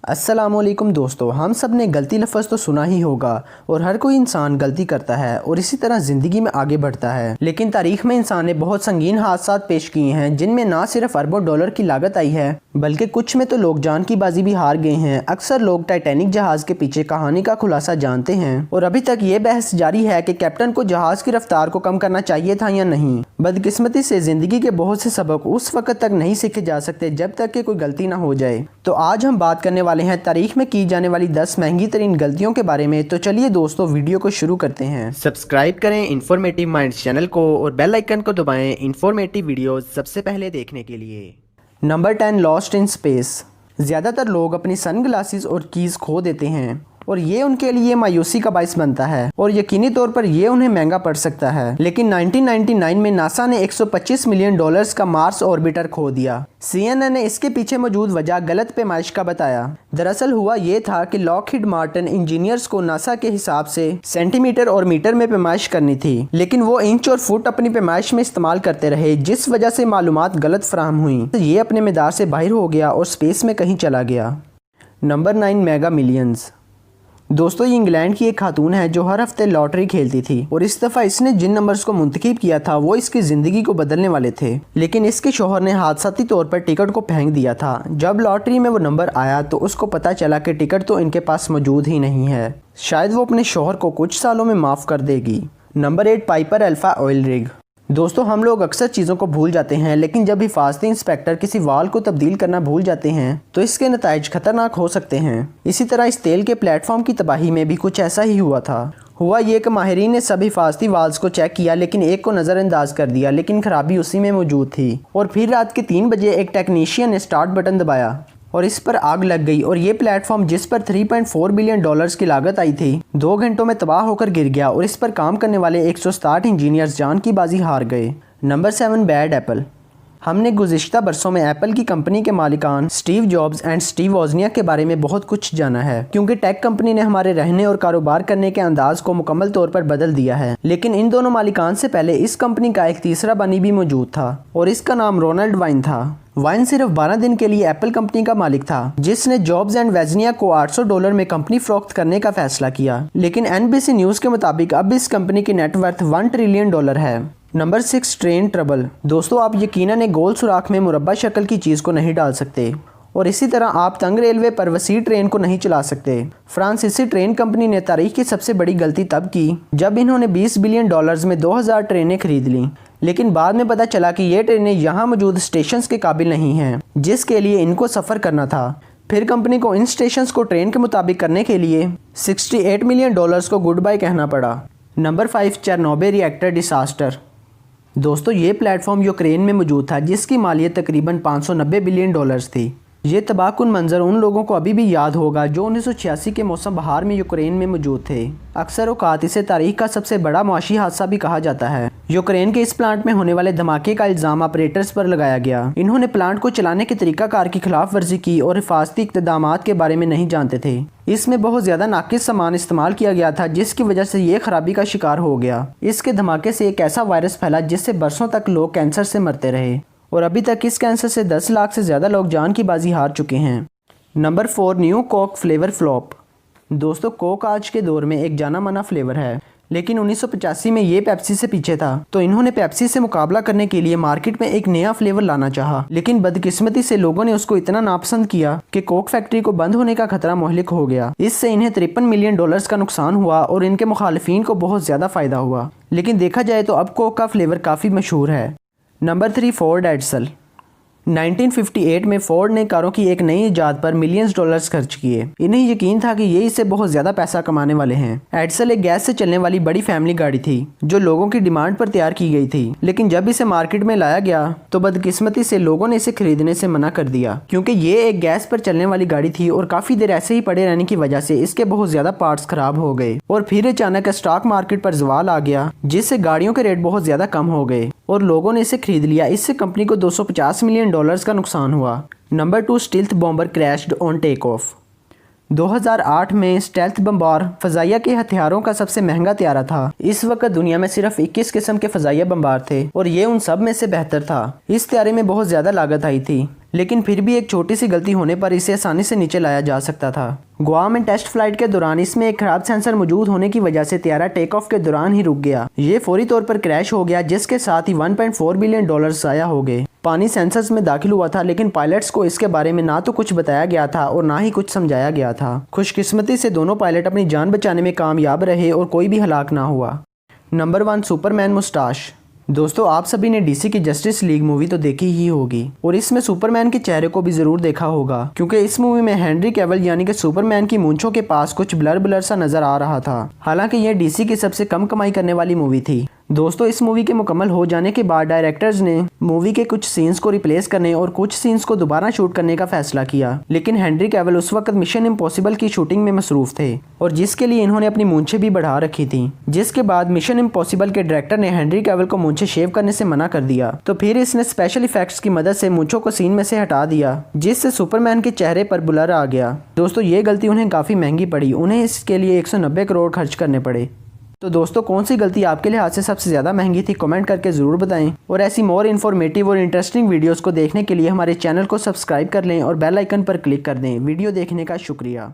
अस्सलामुअलैकुम दोस्तों, हम सब ने गलती लफ्ज़ तो सुना ही होगा और हर कोई इंसान गलती करता है और इसी तरह ज़िंदगी में आगे बढ़ता है। लेकिन तारीख में इंसान ने बहुत संगीन हादसा पेश किए हैं जिनमें ना सिर्फ अरबों डॉलर की लागत आई है बल्कि कुछ में तो लोग जान की बाजी भी हार गए हैं। अक्सर लोग टाइटैनिक जहाज़ के पीछे कहानी का खुलासा जानते हैं और अभी तक ये बहस जारी है कि कैप्टन को जहाज़ की रफ्तार को कम करना चाहिए था या नहीं। बदकिस्मती से ज़िंदगी के बहुत से सबक उस वक्त तक नहीं सीखे जा सकते जब तक कि कोई गलती ना हो जाए। तो आज हम बात करने वाले हैं तारीख में की जाने वाली 10 महंगी तरीन गलतियों के बारे में। तो चलिए दोस्तों, वीडियो को शुरू करते हैं। सब्सक्राइब करें इन्फॉर्मेटिव माइंड्स चैनल को और बेल आइकन को दबाएं इन्फॉर्मेटिव वीडियोस सबसे पहले देखने के लिए। Number 10, lost in space. ज़्यादातर लोग अपनी सनग्लासेस और कीज़ खो देते हैं और ये उनके लिए मायूसी का बायस बनता है और यकीनी तौर पर ये उन्हें महंगा पड़ सकता है। लेकिन 1999 में नासा ने $125 मिलियन का मार्स ऑर्बिटर खो दिया। CNN ने इसके पीछे मौजूद वजह गलत पैमाइश का बताया। दरअसल हुआ ये था कि लॉकहीड मार्टिन इंजीनियर्स को नासा के हिसाब से सेंटीमीटर और मीटर में पैमाइश करनी थी, लेकिन वो इंच और फुट अपनी पैमाइश में इस्तेमाल करते रहे, जिस वजह से मालूमात गलत फराहम हुई। तो ये अपने मिदार से बाहर हो गया और स्पेस में कहीं चला गया। Number 9, mega millions. दोस्तों, ये इंग्लैंड की एक खातून है जो हर हफ्ते लॉटरी खेलती थी और इस दफ़ा इसने जिन नंबर्स को मुंतखब किया था वो इसकी ज़िंदगी को बदलने वाले थे। लेकिन इसके शोहर ने हादसाती तौर पर टिकट को फेंक दिया था। जब लॉटरी में वो नंबर आया तो उसको पता चला कि टिकट तो इनके पास मौजूद ही नहीं है। शायद वो अपने शोहर को कुछ सालों में माफ़ कर देगी। Number 8, Piper alpha oil rig. दोस्तों, हम लोग अक्सर चीज़ों को भूल जाते हैं, लेकिन जब हिफाजती इंस्पेक्टर किसी वाल को तब्दील करना भूल जाते हैं तो इसके नताइज खतरनाक हो सकते हैं। इसी तरह इस तेल के प्लेटफॉर्म की तबाही में भी कुछ ऐसा ही हुआ था। हुआ ये कि माहिरीन ने सभी हिफाजती वाल्स को चेक किया लेकिन एक को नज़रअंदाज कर दिया, लेकिन खराबी उसी में मौजूद थी। और फिर रात के 3 बजे एक टेक्नीशियन ने स्टार्ट बटन दबाया और इस पर आग लग गई और ये प्लेटफॉर्म जिस पर $3.4 बिलियन की लागत आई थी 2 घंटों में तबाह होकर गिर गया और इस पर काम करने वाले 167 इंजीनियर्स जान की बाजी हार गए। Number 7, bad Apple. हमने गुज़िश्ता बरसों में एप्पल की कंपनी के मालिकान स्टीव जॉब्स एंड स्टीव वोज़नियाक के बारे में बहुत कुछ जाना है, क्योंकि टेक कंपनी ने हमारे रहने और कारोबार करने के अंदाज को मुकम्मल तौर पर बदल दिया है। लेकिन इन दोनों मालिकान से पहले इस कंपनी का एक तीसरा बानी भी मौजूद था और इसका नाम रोनाल्ड वाइन था। वाइन सिर्फ 12 दिन के लिए एप्पल कंपनी का मालिक था, जिसने जॉब्स एंड वेज़नियाक को $800 में कंपनी फरोख्त करने का फैसला किया। लेकिन NBC न्यूज़ के मुताबिक अब इस कंपनी की नेटवर्थ $1 ट्रिलियन है। Number 6, train trouble. दोस्तों, आप यकीनन एक गोल सुराख में मुरब्बा शक्ल की चीज़ को नहीं डाल सकते और इसी तरह आप तंग रेलवे पर वसी ट्रेन को नहीं चला सकते। फ्रांसीसी ट्रेन कंपनी ने तारीख की सबसे बड़ी गलती तब की जब इन्होंने $20 बिलियन में 2000 ट्रेनें खरीद लीं, लेकिन बाद में पता चला कि ये ट्रेनें यहाँ मौजूद स्टेशंस के काबिल नहीं हैं जिसके लिए इनको सफ़र करना था। फिर कंपनी को इन स्टेशंस को ट्रेन के मुताबिक करने के लिए $68 मिलियन को गुड बाय कहना पड़ा। Number 5, Chernobyl reactor disaster. दोस्तों, ये प्लेटफॉर्म यूक्रेन में मौजूद था जिसकी मालियत तकरीबन $590 बिलियन थी। ये तबाहकुन मंजर उन लोगों को अभी भी याद होगा जो 1986 के मौसम बहार में यूक्रेन में मौजूद थे। अक्सर औकात इसे तारीख का सबसे बड़ा मुआशी हादसा भी कहा जाता है। यूक्रेन के इस प्लांट में होने वाले धमाके का इल्ज़ाम ऑपरेटर्स पर लगाया गया। इन्होंने प्लांट को चलाने के तरीकाकार की खिलाफ वर्जी की और हिफाजती इक़्तिदामात के बारे में नहीं जानते थे। इसमें बहुत ज़्यादा नाकिस सामान इस्तेमाल किया गया था जिसकी वजह से ये खराबी का शिकार हो गया। इसके धमाके से एक ऐसा वायरस फैला जिससे बरसों तक लोग कैंसर से मरते रहे और अभी तक इस कैंसर से 10 लाख से ज़्यादा लोग जान की बाजी हार चुके हैं। Number 4, new Coke flavour flop. दोस्तों, कोक आज के दौर में एक जाना माना फ्लेवर है, लेकिन 1985 में ये पेप्सी से पीछे था, तो इन्होंने पेप्सी से मुकाबला करने के लिए मार्केट में एक नया फ्लेवर लाना चाहा। लेकिन बदकिस्मती से लोगों ने उसको इतना नापसंद किया कि कोक फैक्ट्री को बंद होने का खतरा मुहलिक हो गया। इससे इन्हें $53 मिलियन का नुकसान हुआ और इनके मुखालिफिन को बहुत ज़्यादा फ़ायदा हुआ। लेकिन देखा जाए तो अब कोक का फ्लेवर काफ़ी मशहूर है। Number 3, Ford एड्सल। 1958 में फोर्ड ने कारों की एक नई इजाद पर $मिलियंस खर्च किए। इन्हें यकीन था कि ये इससे बहुत ज़्यादा पैसा कमाने वाले हैं। एड्सल एक गैस से चलने वाली बड़ी फैमिली गाड़ी थी जो लोगों की डिमांड पर तैयार की गई थी, लेकिन जब इसे मार्केट में लाया गया तो बदकिस्मती से लोगों ने इसे खरीदने से मना कर दिया, क्योंकि ये एक गैस पर चलने वाली गाड़ी थी और काफ़ी देर ऐसे ही पड़े रहने की वजह से इसके बहुत ज़्यादा पार्ट्स खराब हो गए। और फिर अचानक स्टॉक मार्केट पर जवाल आ गया जिससे गाड़ियों के रेट बहुत ज़्यादा कम हो गए और लोगों ने इसे खरीद लिया। इससे कंपनी को $250 मिलियन का नुकसान हुआ। Number 2, stealth bomber crashed on take off. 2008 में स्टेल्थ बम्बार फ़ज़ाइया के हथियारों का सबसे महंगा त्यारा था। इस वक्त दुनिया में सिर्फ 21 किस्म के फ़ज़ाइया बम्बार थे और ये उन सब में से बेहतर था। इस त्यारे में बहुत ज़्यादा लागत आई थी, लेकिन फिर भी एक छोटी सी गलती होने पर इसे आसानी से नीचे लाया जा सकता था। गोवा में टेस्ट फ्लाइट के दौरान इसमें एक खराब सेंसर मौजूद होने की वजह से त्यारा टेक ऑफ के दौरान ही रुक गया। ये फौरी तौर पर क्रैश हो गया, जिसके साथ ही 1.4 बिलियन डॉलर ज़ाया हो गए। पानी सेंसर्स में दाखिल हुआ था, लेकिन पायलट्स को इसके बारे में ना तो कुछ बताया गया था और ना ही कुछ समझाया गया था। खुशकिस्मती से दोनों पायलट अपनी जान बचाने में कामयाब रहे और कोई भी हलाक ना हुआ। Number 1, superman moustache. दोस्तों, आप सभी ने डीसी की जस्टिस लीग मूवी तो देखी ही होगी और इसमें सुपरमैन के चेहरे को भी जरूर देखा होगा, क्योंकि इस मूवी में हेनरी कैविल यानी कि सुपरमैन की मूंछों के पास कुछ ब्लर ब्लर सा नजर आ रहा था। हालांकि यह डीसी की सबसे कम कमाई करने वाली मूवी थी। दोस्तों, इस मूवी के मुकम्मल हो जाने के बाद डायरेक्टर्स ने मूवी के कुछ सीन्स को रिप्लेस करने और कुछ सीन्स को दोबारा शूट करने का फैसला किया, लेकिन हेनरी कैविल उस वक्त मिशन इम्पॉसिबल की शूटिंग में मसरूफ थे और जिसके लिए इन्होंने अपनी मूंछें भी बढ़ा रखी थी। जिसके बाद मिशन इम्पॉसिबल के डायरेक्टर ने हेनरी कैविल को मूंछें शेव करने से मना कर दिया, तो फिर इसने स्पेशल इफेक्ट्स की मदद से मूंछों को सीन में से हटा दिया, जिससे सुपरमैन के चेहरे पर ब्लर आ गया। दोस्तों, ये गलती उन्हें काफ़ी महंगी पड़ी, उन्हें इसके लिए 190 करोड़ खर्च करने पड़े। तो दोस्तों, कौन सी गलती आपके लिहाज से सबसे ज़्यादा महंगी थी, कमेंट करके ज़रूर बताएं। और ऐसी मोर इन्फॉर्मेटिव और इंटरेस्टिंग वीडियोस को देखने के लिए हमारे चैनल को सब्सक्राइब कर लें और बेल आइकन पर क्लिक कर दें। वीडियो देखने का शुक्रिया।